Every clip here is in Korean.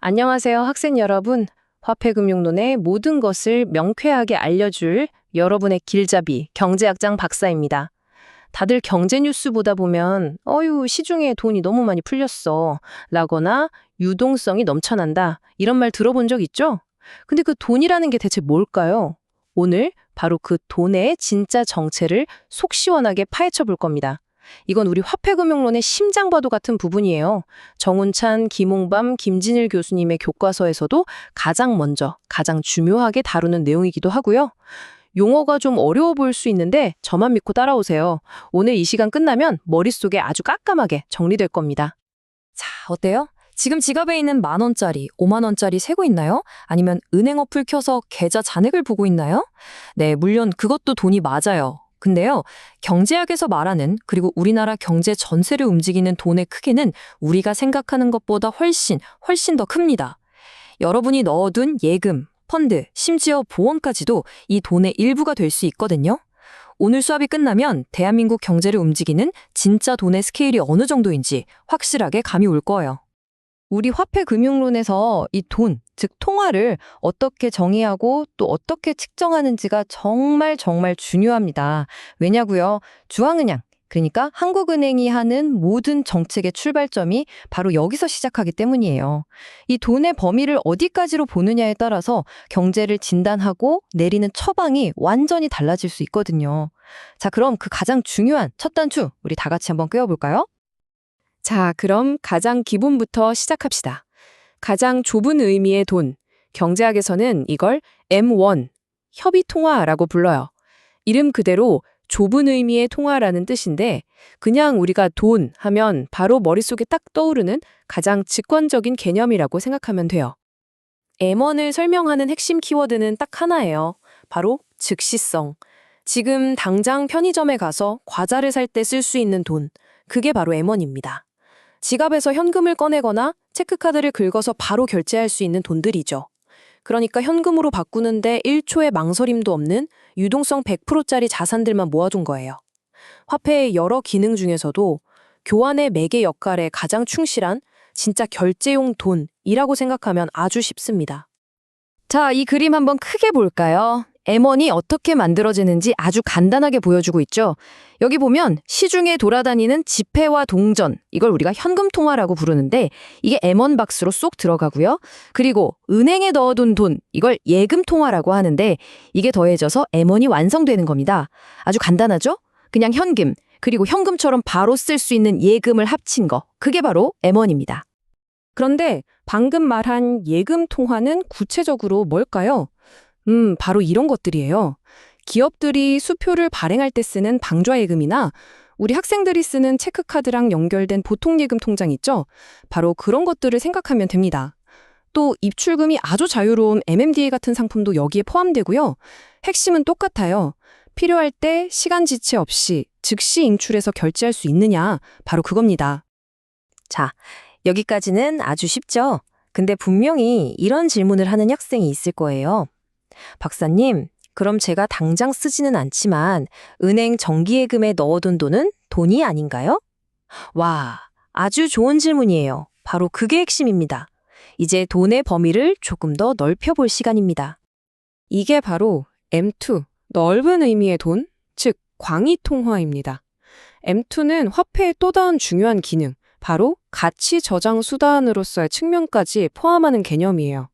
안녕하세요, 학생 여러분. 화폐금융론의 모든 것을 명쾌하게 알려줄 여러분의 길잡이, 경제학장 박사입니다. 다들 경제 뉴스 보다 보면 시중에 돈이 너무 많이 풀렸어 라거나 유동성이 넘쳐난다 이런 말 들어본 적 있죠? 근데 그 돈이라는 게 대체 뭘까요? 오늘 바로 그 돈의 진짜 정체를 속 시원하게 파헤쳐 볼 겁니다. 이건 우리 화폐금융론의 심장과도 같은 부분이에요. 정운찬, 김홍밤, 김진일 교수님의 교과서에서도 가장 먼저, 가장 중요하게 다루는 내용이기도 하고요. 용어가 좀 어려워 보일 수 있는데 저만 믿고 따라오세요. 오늘 이 시간 끝나면 머릿속에 아주 깜깜하게 정리될 겁니다. 자, 어때요? 지금 지갑에 있는 10,000원짜리, 50,000원짜리 세고 있나요? 아니면 은행 어플 켜서 계좌 잔액을 보고 있나요? 네, 물론 그것도 돈이 맞아요. 근데요, 경제학에서 말하는 그리고 우리나라 경제 전체를 움직이는 돈의 크기는 우리가 생각하는 것보다 훨씬 더 큽니다. 여러분이 넣어둔 예금, 펀드, 심지어 보험까지도 이 돈의 일부가 될 수 있거든요. 오늘 수업이 끝나면 대한민국 경제를 움직이는 진짜 돈의 스케일이 어느 정도인지 확실하게 감이 올 거예요. 우리 화폐금융론에서 이 돈, 즉 통화를 어떻게 정의하고 또 어떻게 측정하는지가 정말 중요합니다. 왜냐고요? 중앙은행, 그러니까 한국은행이 하는 모든 정책의 출발점이 바로 여기서 시작하기 때문이에요. 이 돈의 범위를 어디까지로 보느냐에 따라서 경제를 진단하고 내리는 처방이 완전히 달라질 수 있거든요. 자, 그럼 그 가장 중요한 첫 단추, 우리 다 같이 한번 꿰어볼까요? 자, 그럼 가장 기본부터 시작합시다. 가장 좁은 의미의 돈, 경제학에서는 이걸 M1, 협의통화라고 불러요. 이름 그대로 좁은 의미의 통화라는 뜻인데 그냥 우리가 돈 하면 바로 머릿속에 딱 떠오르는 가장 직관적인 개념이라고 생각하면 돼요. M1을 설명하는 핵심 키워드는 딱 하나예요. 바로 즉시성. 지금 당장 편의점에 가서 과자를 살 때 쓸 수 있는 돈, 그게 바로 M1입니다. 지갑에서 현금을 꺼내거나 체크카드를 긁어서 바로 결제할 수 있는 돈들이죠. 그러니까 현금으로 바꾸는데 1초의 망설임도 없는 유동성 100%짜리 자산들만 모아둔 거예요. 화폐의 여러 기능 중에서도 교환의 매개 역할에 가장 충실한 진짜 결제용 돈이라고 생각하면 아주 쉽습니다. 자, 이 그림 한번 크게 볼까요? M1이 어떻게 만들어지는지 아주 간단하게 보여주고 있죠. 여기 보면 시중에 돌아다니는 지폐와 동전, 이걸 우리가 현금통화라고 부르는데 이게 M1 박스로 쏙 들어가고요. 그리고 은행에 넣어둔 돈, 이걸 예금통화라고 하는데 이게 더해져서 M1이 완성되는 겁니다. 아주 간단하죠? 그냥 현금, 그리고 현금처럼 바로 쓸 수 있는 예금을 합친 거, 그게 바로 M1입니다. 그런데 방금 말한 예금 통화는 구체적으로 뭘까요? 바로 이런 것들이에요. 기업들이 수표를 발행할 때 쓰는 방좌예금이나 우리 학생들이 쓰는 체크카드랑 연결된 보통예금 통장 있죠? 바로 그런 것들을 생각하면 됩니다. 또 입출금이 아주 자유로운 MMDA 같은 상품도 여기에 포함되고요. 핵심은 똑같아요. 필요할 때 시간 지체 없이 즉시 인출해서 결제할 수 있느냐, 바로 그겁니다. 자, 여기까지는 아주 쉽죠? 근데 분명히 이런 질문을 하는 학생이 있을 거예요. 박사님, 그럼 제가 당장 쓰지는 않지만 은행 정기예금에 넣어둔 돈은 돈이 아닌가요? 와, 아주 좋은 질문이에요. 바로 그게 핵심입니다. 이제 돈의 범위를 조금 더 넓혀볼 시간입니다. 이게 바로 M2, 넓은 의미의 돈, 즉 광의통화입니다. M2는 화폐의 또 다른 중요한 기능, 바로 가치 저장 수단으로서의 측면까지 포함하는 개념이에요.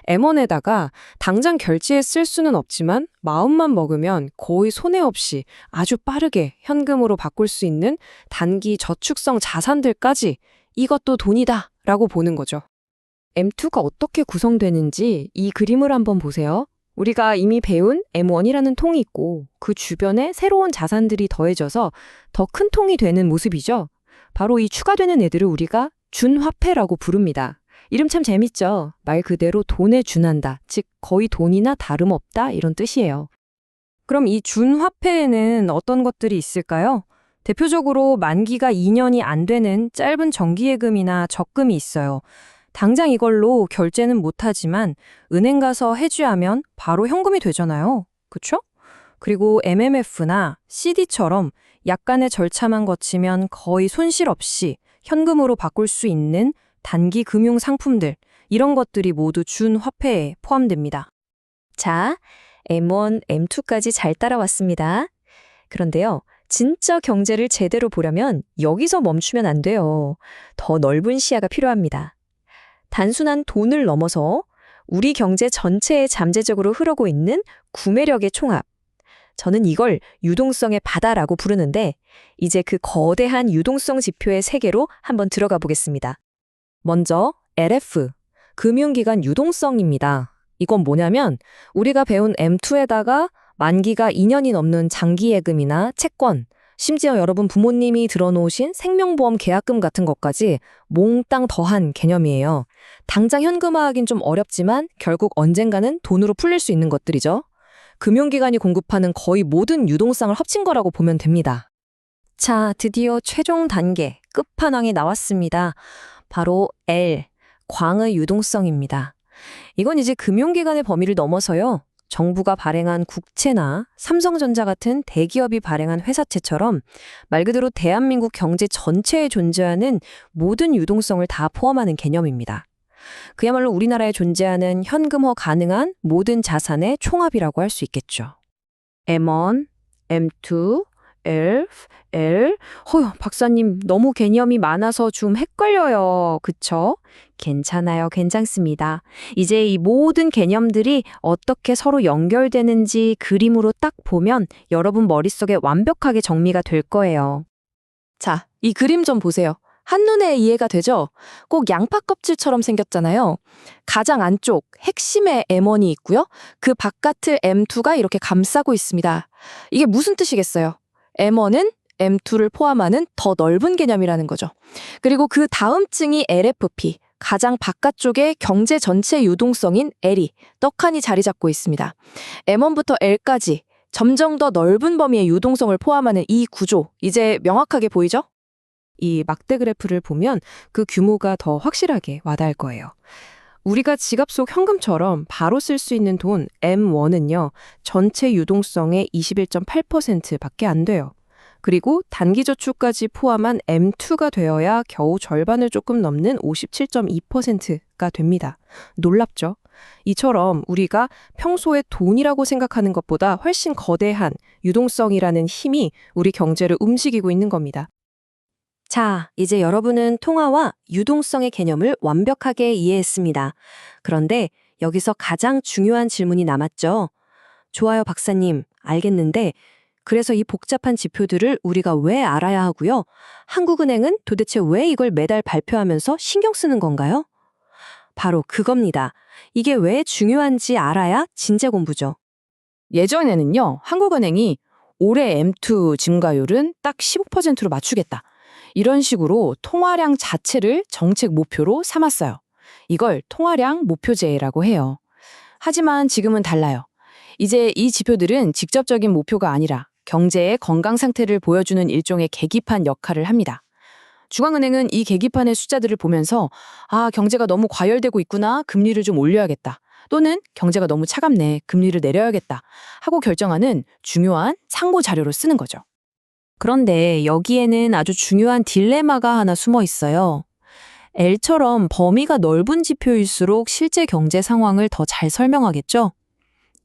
M1에다가 당장 결제에 쓸 수는 없지만 마음만 먹으면 거의 손해 없이 아주 빠르게 현금으로 바꿀 수 있는 단기 저축성 자산들까지 이것도 돈이다 라고 보는 거죠. M2가 어떻게 구성되는지 이 그림을 한번 보세요. 우리가 이미 배운 M1이라는 통이 있고 그 주변에 새로운 자산들이 더해져서 더 큰 통이 되는 모습이죠. 바로 이 추가되는 애들을 우리가 준화폐라고 부릅니다. 이름 참 재밌죠? 말 그대로 돈에 준한다, 즉 거의 돈이나 다름없다 이런 뜻이에요. 그럼 이 준화폐에는 어떤 것들이 있을까요? 대표적으로 만기가 2년이 안 되는 짧은 정기예금이나 적금이 있어요. 당장 이걸로 결제는 못하지만 은행 가서 해지하면 바로 현금이 되잖아요. 그쵸? 그리고 MMF나 CD처럼 약간의 절차만 거치면 거의 손실 없이 현금으로 바꿀 수 있는 단기 금융 상품들, 이런 것들이 모두 준화폐에 포함됩니다. 자, M1, M2까지 잘 따라왔습니다. 그런데요, 진짜 경제를 제대로 보려면 여기서 멈추면 안 돼요. 더 넓은 시야가 필요합니다. 단순한 돈을 넘어서 우리 경제 전체에 잠재적으로 흐르고 있는 구매력의 총합. 저는 이걸 유동성의 바다라고 부르는데 이제 그 거대한 유동성 지표의 세계로 한번 들어가 보겠습니다. 먼저 LF, 금융기관 유동성입니다. 이건 뭐냐면 우리가 배운 M2에다가 만기가 2년이 넘는 장기 예금이나 채권, 심지어 여러분 부모님이 들어놓으신 생명보험 계약금 같은 것까지 몽땅 더한 개념이에요. 당장 현금화하긴 좀 어렵지만 결국 언젠가는 돈으로 풀릴 수 있는 것들이죠. 금융기관이 공급하는 거의 모든 유동성을 합친 거라고 보면 됩니다. 자, 드디어 최종 단계, 끝판왕이 나왔습니다. 바로 L, 광의 유동성입니다. 이건 이제 금융기관의 범위를 넘어서요. 정부가 발행한 국채나 삼성전자 같은 대기업이 발행한 회사채처럼 말 그대로 대한민국 경제 전체에 존재하는 모든 유동성을 다 포함하는 개념입니다. 그야말로 우리나라에 존재하는 현금화 가능한 모든 자산의 총합이라고 할 수 있겠죠. M1, M2, L. 박사님 너무 개념이 많아서 좀 헷갈려요. 그쵸? 괜찮아요. 괜찮습니다. 이제 이 모든 개념들이 어떻게 서로 연결되는지 그림으로 딱 보면 여러분 머릿속에 완벽하게 정리가 될 거예요. 자, 이 그림 좀 보세요. 한눈에 이해가 되죠? 꼭 양파 껍질처럼 생겼잖아요. 가장 안쪽 핵심에 M1이 있고요. 그 바깥을 M2가 이렇게 감싸고 있습니다. 이게 무슨 뜻이겠어요? M1은 M2를 포함하는 더 넓은 개념이라는 거죠. 그리고 그 다음 층이 LFP, 가장 바깥쪽에 경제 전체 유동성인 L이 떡하니 자리 잡고 있습니다. M1부터 L까지 점점 더 넓은 범위의 유동성을 포함하는 이 구조, 이제 명확하게 보이죠? 이 막대 그래프를 보면 그 규모가 더 확실하게 와닿을 거예요. 우리가 지갑 속 현금처럼 바로 쓸 수 있는 돈 M1은요. 전체 유동성의 21.8%밖에 안 돼요. 그리고 단기저축까지 포함한 M2가 되어야 겨우 절반을 조금 넘는 57.2%가 됩니다. 놀랍죠? 이처럼 우리가 평소에 돈이라고 생각하는 것보다 훨씬 거대한 유동성이라는 힘이 우리 경제를 움직이고 있는 겁니다. 자, 이제 여러분은 통화와 유동성의 개념을 완벽하게 이해했습니다. 그런데 여기서 가장 중요한 질문이 남았죠. 좋아요, 박사님. 알겠는데, 그래서 이 복잡한 지표들을 우리가 왜 알아야 하고요? 한국은행은 도대체 왜 이걸 매달 발표하면서 신경 쓰는 건가요? 바로 그겁니다. 이게 왜 중요한지 알아야 진짜 공부죠. 예전에는요. 한국은행이 올해 M2 증가율은 딱 15%로 맞추겠다. 이런 식으로 통화량 자체를 정책 목표로 삼았어요. 이걸 통화량 목표제라고 해요. 하지만 지금은 달라요. 이제 이 지표들은 직접적인 목표가 아니라 경제의 건강 상태를 보여주는 일종의 계기판 역할을 합니다. 중앙은행은 이 계기판의 숫자들을 보면서 경제가 너무 과열되고 있구나, 금리를 좀 올려야겠다. 또는 경제가 너무 차갑네, 금리를 내려야겠다 하고 결정하는 중요한 참고 자료로 쓰는 거죠. 그런데 여기에는 아주 중요한 딜레마가 하나 숨어 있어요. L처럼 범위가 넓은 지표일수록 실제 경제 상황을 더 잘 설명하겠죠?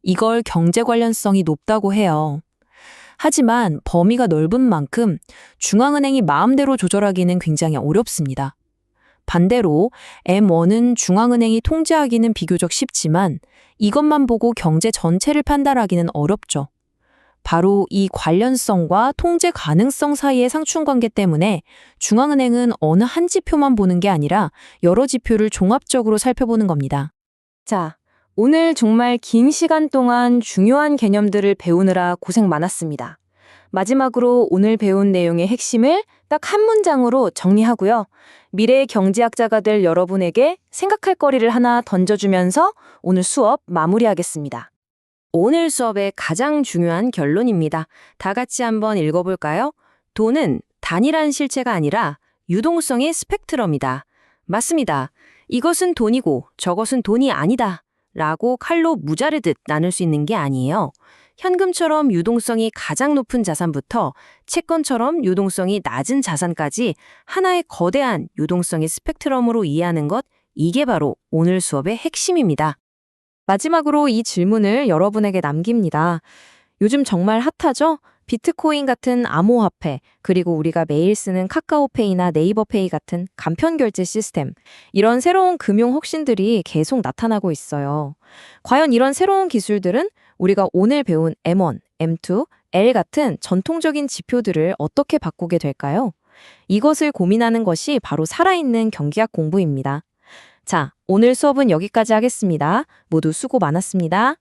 이걸 경제 관련성이 높다고 해요. 하지만 범위가 넓은 만큼 중앙은행이 마음대로 조절하기는 굉장히 어렵습니다. 반대로 M1은 중앙은행이 통제하기는 비교적 쉽지만 이것만 보고 경제 전체를 판단하기는 어렵죠. 바로 이 관련성과 통제 가능성 사이의 상충관계 때문에 중앙은행은 어느 한 지표만 보는 게 아니라 여러 지표를 종합적으로 살펴보는 겁니다. 자, 오늘 정말 긴 시간 동안 중요한 개념들을 배우느라 고생 많았습니다. 마지막으로 오늘 배운 내용의 핵심을 딱 한 문장으로 정리하고요. 미래의 경제학자가 될 여러분에게 생각할 거리를 하나 던져주면서 오늘 수업 마무리하겠습니다. 오늘 수업의 가장 중요한 결론입니다. 다 같이 한번 읽어볼까요? 돈은 단일한 실체가 아니라 유동성의 스펙트럼이다. 맞습니다. 이것은 돈이고 저것은 돈이 아니다. 라고 칼로 무자르듯 나눌 수 있는 게 아니에요. 현금처럼 유동성이 가장 높은 자산부터 채권처럼 유동성이 낮은 자산까지 하나의 거대한 유동성의 스펙트럼으로 이해하는 것, 이게 바로 오늘 수업의 핵심입니다. 마지막으로 이 질문을 여러분에게 남깁니다. 요즘 정말 핫하죠? 비트코인 같은 암호화폐, 그리고 우리가 매일 쓰는 카카오페이나 네이버페이 같은 간편 결제 시스템, 이런 새로운 금융 혁신들이 계속 나타나고 있어요. 과연 이런 새로운 기술들은 우리가 오늘 배운 M1, M2, L 같은 전통적인 지표들을 어떻게 바꾸게 될까요? 이것을 고민하는 것이 바로 살아있는 경기학 공부입니다. 자, 오늘 수업은 여기까지 하겠습니다. 모두 수고 많았습니다.